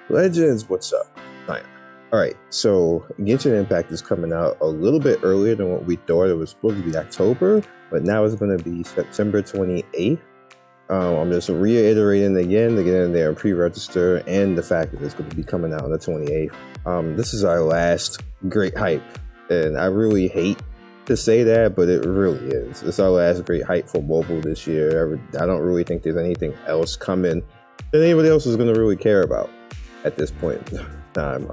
Legends, what's up? Fine. Alright, so Genshin Impact is coming out a little bit earlier than what we thought. It was supposed to be October, but now it's going to be September 28th. I'm just reiterating again to get in there and pre-register, and the fact that it's going to be coming out on the 28th. This is our last great hype, and I really hate to say that, but it really is. It's our last great hype for mobile this year. I don't really think there's anything else coming that anybody else is going to really care about at this point in time.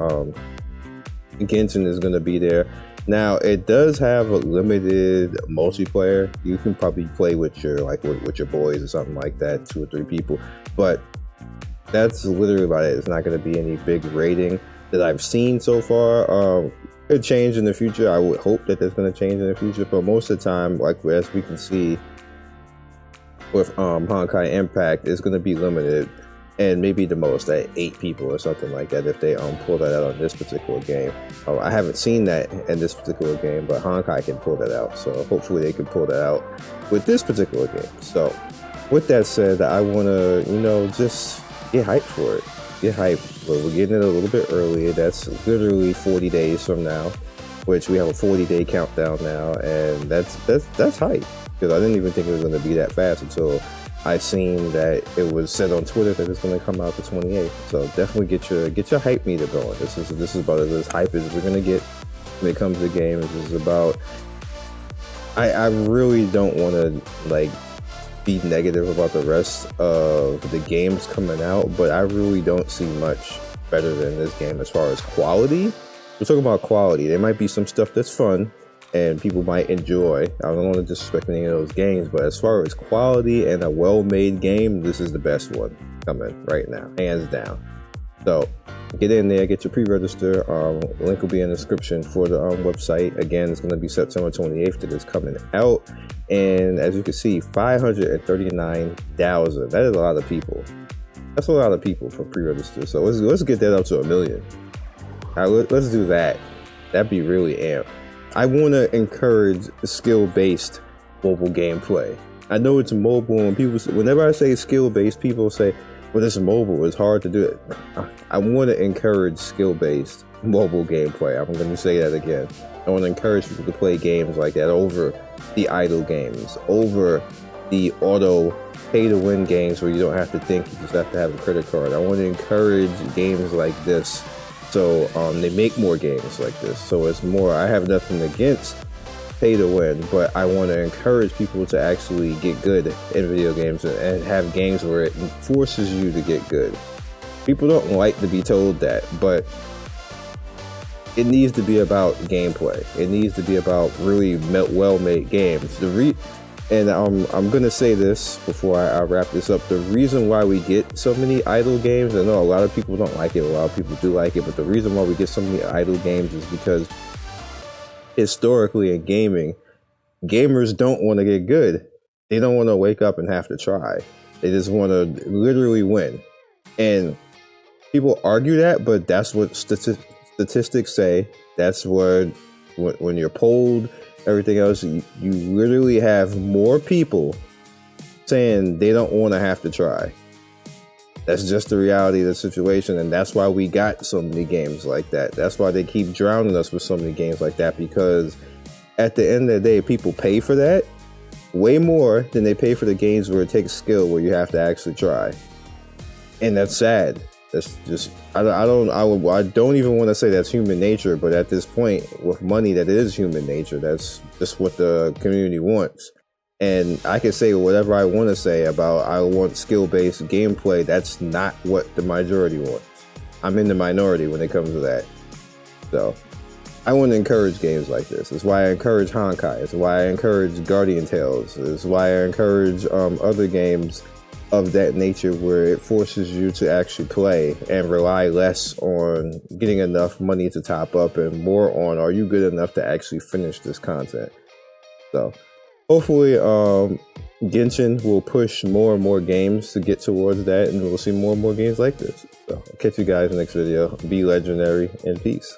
Genshin is going to be there. Now, it does have a limited multiplayer. You can probably play with your with your boys or something like that, 2 or 3 people, but that's literally about it. It's not going to be any big rating that I've seen so far. Could change in the future. I would hope that there's going to change in the future, but most of the time, like as we can see with Honkai Impact, it's going to be limited, and maybe the most at 8 people or something like that if they pull that out on this particular game. I haven't seen that in this particular game, but Honkai can pull that out, so hopefully they can pull that out with this particular game. So with that said, I want to just get hyped for it. Get hyped. We're getting it a little bit earlier. That's literally 40 days from now, which we have a 40-day countdown now, and that's hype, because I didn't even think it was going to be that fast until I seen that it was said on Twitter that it's going to come out the 28th. So definitely get your hype meter going. This is about as hype as we're going to get when it comes to games. This is about. I really don't want to be negative about the rest of the games coming out, but I really don't see much better than this game as far as quality. We're talking about quality. There might be some stuff that's fun and people might enjoy. I don't want to disrespect any of those games, but as far as quality and a well-made game, this is the best one coming right now, hands down. So get in there, get your pre-register. Link will be in the description for the website. Again, it's going to be September 28th that is coming out, and as you can see, 539,000. That is a lot of people. That's a lot of people for pre-register. So let's get that up to 1 million. Let's do that. That'd be really amped. I want to encourage skill-based mobile gameplay. I know it's mobile, and whenever I say skill-based, people say, well, this is mobile, it's hard to do it. I want to encourage skill-based mobile gameplay. I'm going to say that again. I want to encourage people to play games like that over the idle games, over the auto pay-to-win games where you don't have to think, you just have to have a credit card. I want to encourage games like this. So they make more games like this. So it's more, I have nothing against pay to win, but I want to encourage people to actually get good in video games and have games where it forces you to get good. People don't like to be told that, but it needs to be about gameplay. It needs to be about really well-made games. And I'm going to say this before I wrap this up. The reason why we get so many idle games, I know a lot of people don't like it, a lot of people do like it, but the reason why we get so many idle games is because historically in gaming, gamers don't want to get good. They don't want to wake up and have to try. They just want to literally win. And people argue that, but that's what statistics say. That's what, when you're polled, everything else, you literally have more people saying they don't want to have to try. That's just the reality of the situation, and that's why we got so many games like that. That's why they keep drowning us with so many games like that, because at the end of the day, people pay for that way more than they pay for the games where it takes skill, where you have to actually try. And that's sad. That's just, I don't even want to say that's human nature, but at this point with money, that is human nature. That's just what the community wants. And I can say whatever I want to say about I want skill-based gameplay. That's not what the majority wants. I'm in the minority when it comes to that. So I want to encourage games like this. It's why I encourage Honkai. It's why I encourage Guardian Tales. It's why I encourage other games of that nature, where it forces you to actually play and rely less on getting enough money to top up and more on, are you good enough to actually finish this content? So hopefully Genshin will push more and more games to get towards that, and we'll see more and more games like this. So I'll catch you guys in the next video. Be legendary, and peace.